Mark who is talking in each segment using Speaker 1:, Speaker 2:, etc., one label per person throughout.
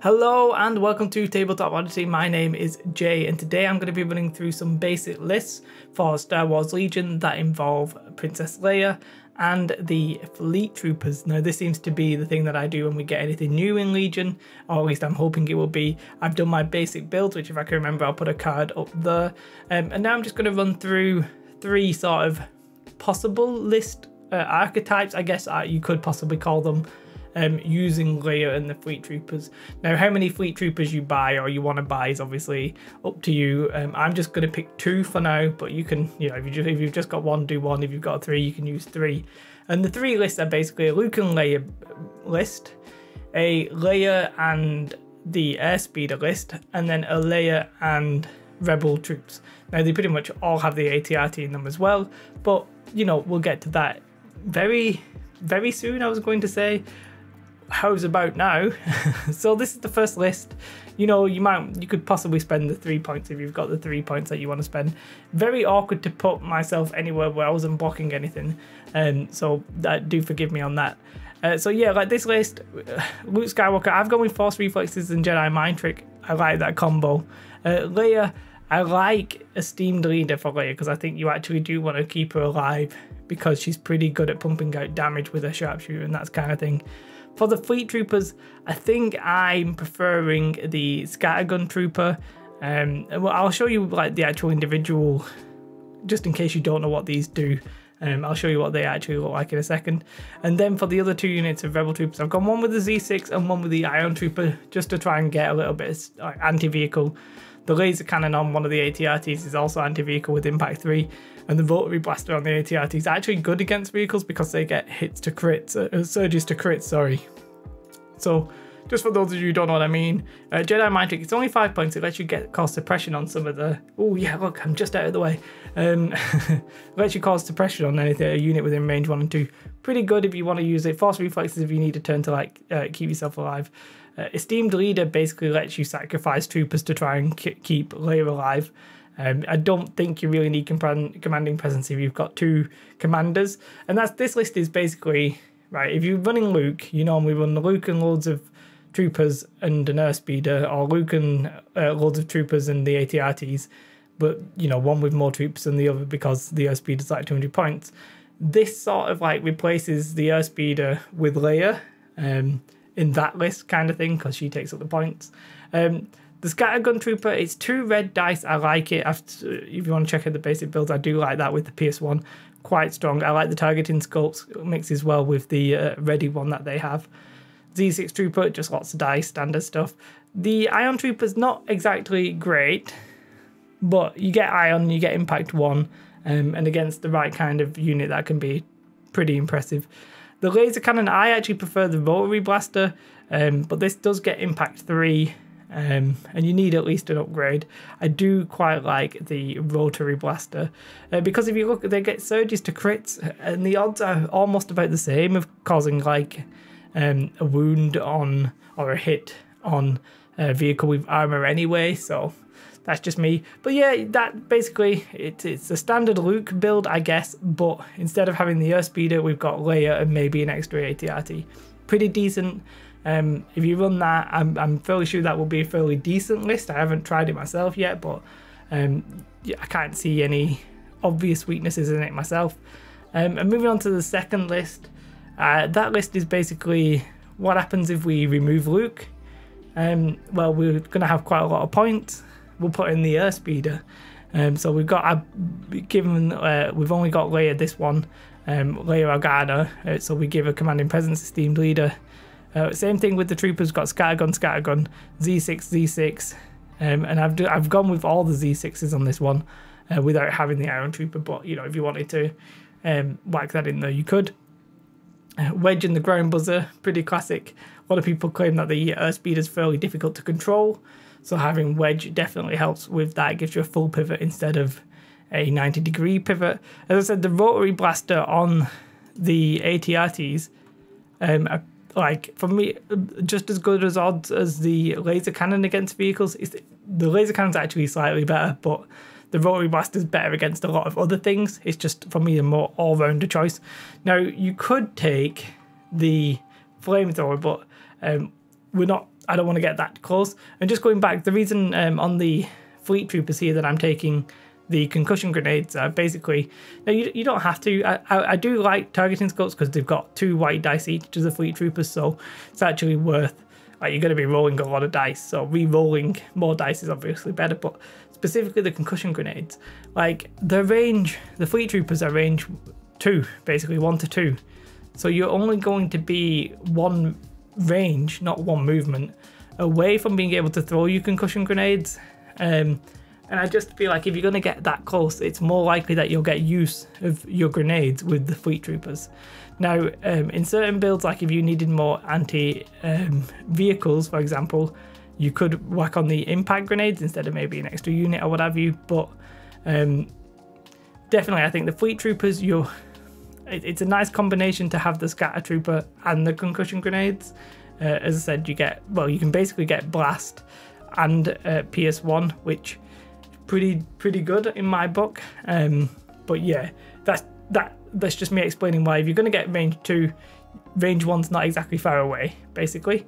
Speaker 1: Hello and welcome to Tabletop Odyssey. My name is Jay and today I'm going to be running through some basic lists for Star Wars Legion that involve Princess Leia and the Fleet Troopers. Now this seems to be the thing that I do when we get anything new in Legion, or at least I'm hoping it will be. I've done my basic build, which if I can remember I'll put a card up there, and now I'm just going to run through three sort of possible list archetypes, I guess you could possibly call them, using Leia and the Fleet Troopers. Now how many Fleet Troopers you buy or you want to buy is obviously up to you. I'm just going to pick two for now, but you can, if you've just got one, do one. If you've got three, you can use three. And the three lists are basically a Luke and Leia list, a Leia and the Airspeeder list, and then a Leia and Rebel troops. Now they pretty much all have the AT-RT in them as well, but we'll get to that very soon. I was going to say, how's about now? So this is the first list. You could possibly spend the 3 points if you've got the 3 points that you want to spend. Very awkward to put myself anywhere where I wasn't blocking anything, so do forgive me on that. So yeah, like this list, Luke Skywalker, I've gone with Force Reflexes and Jedi Mind Trick. I like that combo. Leia, I like Esteemed Leader for Leia because I think you actually do want to keep her alive because she's pretty good at pumping out damage with her sharpshooter and that kind of thing. For the Fleet Troopers, I think I'm preferring the Scattergun Trooper. Well, I'll show you like the actual individual, just in case you don't know what these do. I'll show you what they actually look like in a second. And then for the other two units of Rebel Troopers, I've gone one with the Z6 and one with the Ion Trooper, just to try and get a little bit of anti-vehicle. The laser cannon on one of the AT-RTs is also anti-vehicle with impact 3, and the rotary blaster on the AT-RT is actually good against vehicles because they get hits to crits, surges to crits, sorry. So, just for those of you who don't know what I mean, Jedi Mind Trick, it's only 5 points. It lets you cause suppression on some of the... Oh yeah, look, I'm just out of the way. Lets you cause suppression on anything, a unit within range 1 and 2. Pretty good if you want to use it. Force Reflexes if you need a turn to keep yourself alive. Esteemed Leader basically lets you sacrifice troopers to try and keep Leia alive. I don't think you really need commanding presence if you've got two commanders. And this list is basically, right, if you're running Luke, you normally run the Luke and loads of troopers and an Airspeeder, or Luke and loads of troopers and the AT-RTs, but one with more troops than the other because the Airspeeder is like 200 points. This sort of replaces the Airspeeder with Leia in that list kind of thing because she takes up the points. The Scattergun Trooper, it's 2 red dice. I like it. If you want to check out the basic build, I do like that with the PS1. Quite strong. I like the targeting sculpts. It mixes well with the ready one that they have. Z6 Trooper, just lots of dice, standard stuff. The Ion Trooper's not exactly great, but you get Ion, you get Impact 1, and against the right kind of unit that can be pretty impressive. The laser cannon, I actually prefer the rotary blaster, but this does get Impact 3, and you need at least an upgrade. I do quite like the rotary blaster, because if you look, they get surges to crits, and the odds are almost about the same of causing a wound on or a hit on a vehicle with armor anyway, so that's just me. But yeah, that basically, it's a standard Luke build, I guess, but instead of having the Airspeeder, we've got Leia and maybe an extra AT-RT. Pretty decent. If you run that, I'm fairly sure that will be a fairly decent list. I haven't tried it myself yet, but yeah, I can't see any obvious weaknesses in it myself. And moving on to the second list, that list is basically what happens if we remove Luke. Well, we're going to have quite a lot of points. We'll put in the Airspeeder. So we've got, we've only got Leia this one, Leia Organa, so we give a commanding presence, Esteemed Leader. Same thing with the troopers, got Scattergun, Z6, Z6, and I've gone with all the Z6s on this one without having the Iron Trooper, but if you wanted to whack that in there, you could. Wedge and the Ground Buzzer, pretty classic. A lot of people claim that the Airspeeder is fairly difficult to control, so having Wedge definitely helps with that. It gives you a full pivot instead of a 90-degree pivot. As I said, the rotary blaster on the AT-RTs are, for me, just as good as odds as the laser cannon against vehicles. The laser cannon's actually slightly better, but the rotary blaster is better against a lot of other things. It's just, for me, a more all-rounder choice. Now, you could take the flamethrower, but we're not I don't want to get that close. And just going back, the reason on the fleet troopers here that I'm taking the concussion grenades are basically, now you don't have to. I do like targeting scopes because they've got 2 white dice each to the fleet troopers, so it's actually worth, like, you're going to be rolling a lot of dice, so re-rolling more dice is obviously better. But specifically the concussion grenades, like the fleet troopers are range 2, basically 1 to 2. So you're only going to be 1 range, not 1 movement, away from being able to throw your concussion grenades. And I just feel like if you're going to get that close, it's more likely that you'll get use of your grenades with the fleet troopers. Now, in certain builds, like if you needed more anti-vehicles, for example, you could whack on the impact grenades instead of maybe an extra unit or what have you. But definitely, I think the fleet troopers, it's a nice combination to have the scatter trooper and the concussion grenades. As I said, you can basically get blast and PS1, which is pretty good in my book. But yeah, that's just me explaining why if you're going to get range 2, range 1's not exactly far away, basically.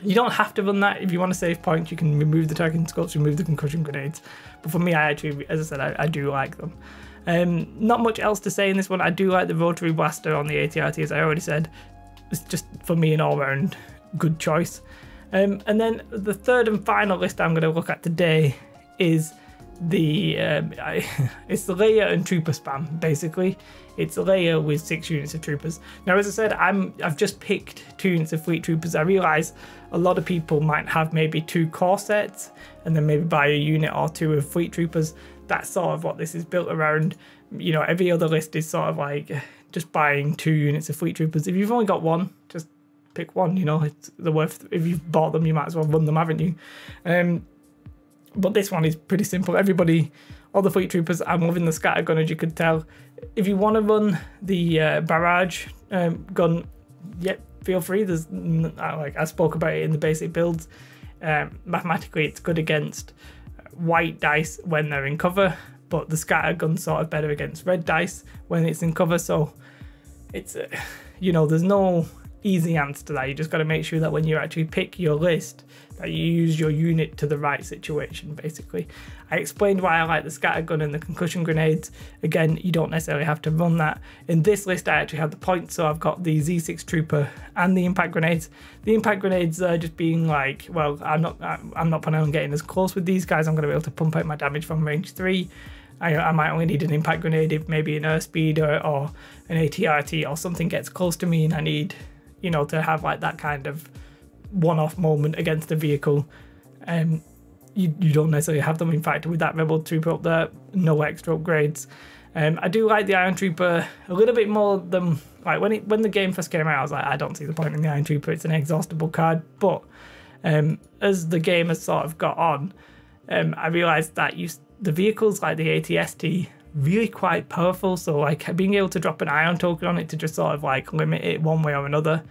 Speaker 1: You don't have to run that. If you want to save points, you can remove the targeting scopes, remove the concussion grenades. But for me, I actually, as I said, I do like them. Not much else to say in this one. I do like the rotary blaster on the ATRT, as I already said. It's just, for me, an all-round good choice. And then the third and final list I'm going to look at today is it's the Leia and trooper spam, basically. It's Leia with 6 units of troopers. Now, as I said, I've just picked 2 units of fleet troopers. I realise a lot of people might have maybe 2 core sets and then maybe buy a unit or 2 of fleet troopers. That's sort of what this is built around. You know, every other list is sort of like just buying 2 units of fleet troopers. If you've only got 1, just pick 1, you know, it's the worth. If you've bought them, you might as well run them, haven't you? But this one is pretty simple. All the fleet troopers, I'm loving the scatter gun, as you could tell. If you want to run the barrage gun, yep, feel free. There's, like I spoke about it in the basic builds. Mathematically, it's good against white dice when they're in cover, but the scatter gun's sort of better against red dice when it's in cover. So it's, you know, there's no easy answer to that. You just got to make sure that when you actually pick your list, that you use your unit to the right situation, basically. I explained why I like the scatter gun and the concussion grenades. Again, you don't necessarily have to run that. In this list, I actually have the points, so I've got the Z6 Trooper and the impact grenades. The impact grenades are just being like, well, I'm not planning on getting as close with these guys. I'm going to be able to pump out my damage from range 3. I might only need an impact grenade if maybe an airspeed or an ATRT or something gets close to me and I need, you know, to have like that kind of one-off moment against the vehicle. You don't necessarily have them. In fact, with that Rebel Trooper up there, no extra upgrades. I do like the Iron Trooper a little bit more than, like, when the game first came out, I was like, I don't see the point in the Iron Trooper, it's an exhaustible card. But as the game has sort of got on, I realised that the vehicles like the ATST really quite powerful, so like being able to drop an ion token on it to just sort of like limit it one way or another,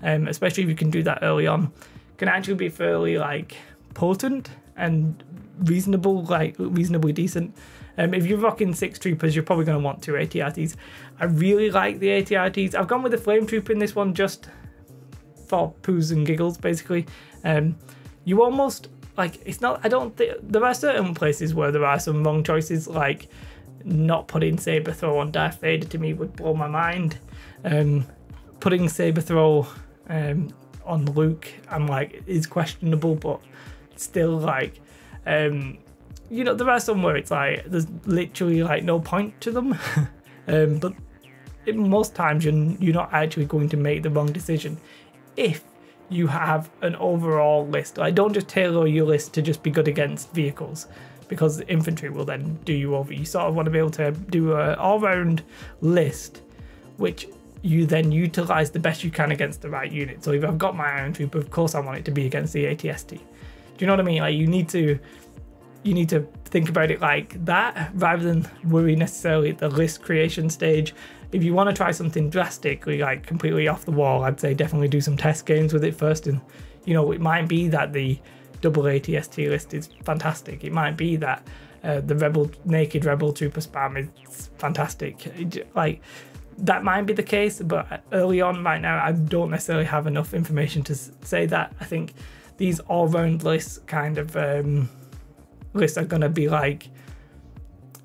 Speaker 1: especially if you can do that early on, can actually be fairly like potent and reasonably decent. If you're rocking 6 troopers, you're probably going to want 2 ATRTs. I really like the ATRTs. I've gone with the flame trooper in this one just for poos and giggles, basically. You almost like, it's not, I don't think, there are certain places where there are some wrong choices, like not putting saber throw on Darth Vader to me would blow my mind. Putting saber throw on Luke, I'm like, is questionable, but still, like, you know, there are some where it's like there's literally like no point to them. But most times you're not actually going to make the wrong decision if you have an overall list. Like, don't just tailor your list to just be good against vehicles, because the infantry will then do you over. You sort of want to be able to do an all-round list which you then utilize the best you can against the right unit. So if I've got my Iron Trooper, of course I want it to be against the ATST. Do you know what I mean? Like, you need to think about it like that, rather than worry necessarily at the list creation stage. If you want to try something drastically, like completely off the wall, I'd say definitely do some test games with it first. And, you know, it might be that the double ATST list is fantastic. It might be that the naked Rebel Trooper spam is fantastic. Like, that might be the case, but early on right now, I don't necessarily have enough information to say that. I think these all-round lists kind of lists are going to be like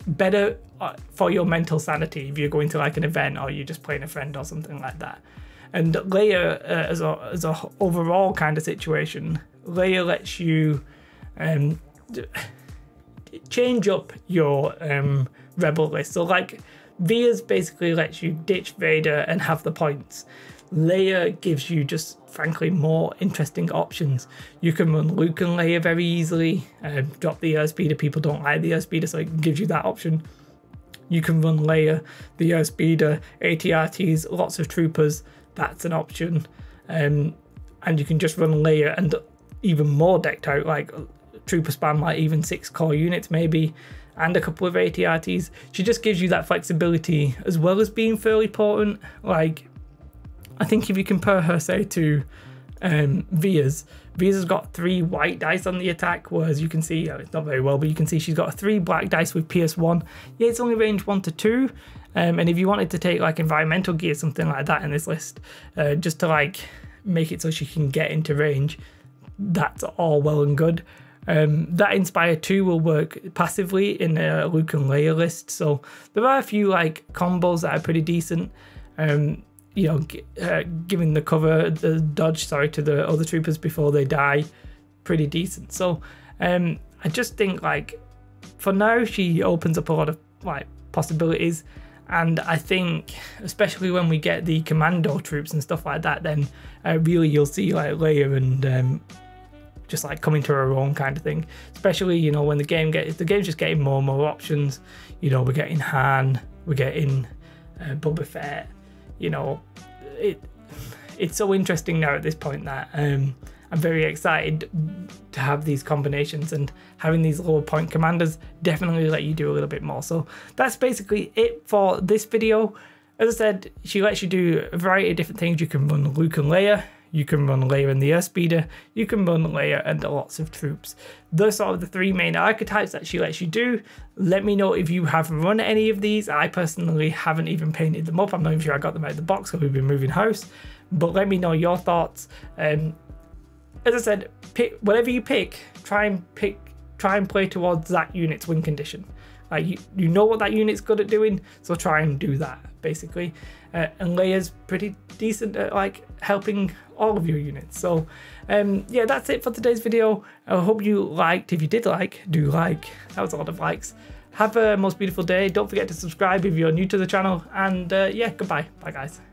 Speaker 1: better for your mental sanity if you're going to like an event or you're just playing a friend or something like that. And Leia, as a overall kind of situation, Leia lets you change up your rebel list. So like Via's basically lets you ditch Vader and have the points. Leia gives you just frankly more interesting options. You can run Luke and Leia very easily, drop the airspeeder. People don't like the airspeeder, so it gives you that option. You can run Leia, the airspeeder, AT-RTs, lots of troopers. That's an option. And you can just run Leia and even more decked out, like trooper spam, like even 6 core units maybe, and a couple of AT-RTs. She just gives you that flexibility as well as being fairly potent. Like, I think if you compare her, say, to Via's got 3 white dice on the attack, whereas you can see, it's not very well, but you can see she's got 3 black dice with PS1. Yeah, it's only range 1 to 2. And if you wanted to take like environmental gear, something like that in this list, just to like make it so she can get into range, that's all well and good. That Inspire 2 will work passively in a Luke and Leia list. So there are a few like combos that are pretty decent. You know, giving the cover, the dodge, sorry, to the other troopers before they die, pretty decent. So I just think like for now she opens up a lot of like possibilities, and I think especially when we get the commando troops and stuff like that, then really you'll see like Leia and just like coming to her own kind of thing. Especially, you know, when the game's just getting more and more options. You know, we're getting Han, we're getting Boba Fett. You know, it's so interesting now at this point that I'm very excited to have these combinations, and having these lower point commanders definitely let you do a little bit more. So that's basically it for this video. As I said, she lets you do a variety of different things. You can run Luke and Leia, you can run Leia and the airspeeder, you can run Leia and lots of troops. Those are the 3 main archetypes that she lets you do. Let me know if you have run any of these. I personally haven't even painted them up. I'm not even sure I got them out of the box because we've been moving house. But let me know your thoughts. As I said, pick whatever you pick. Try and play towards that unit's win condition. Like you know what that unit's good at doing, so try and do that basically. And Leia's pretty decent at like helping all of your units. So yeah, that's it for today's video. I hope you liked. If you did like, do like. That was a lot of likes. Have a most beautiful day. Don't forget to subscribe if you're new to the channel. And yeah, goodbye. Bye guys.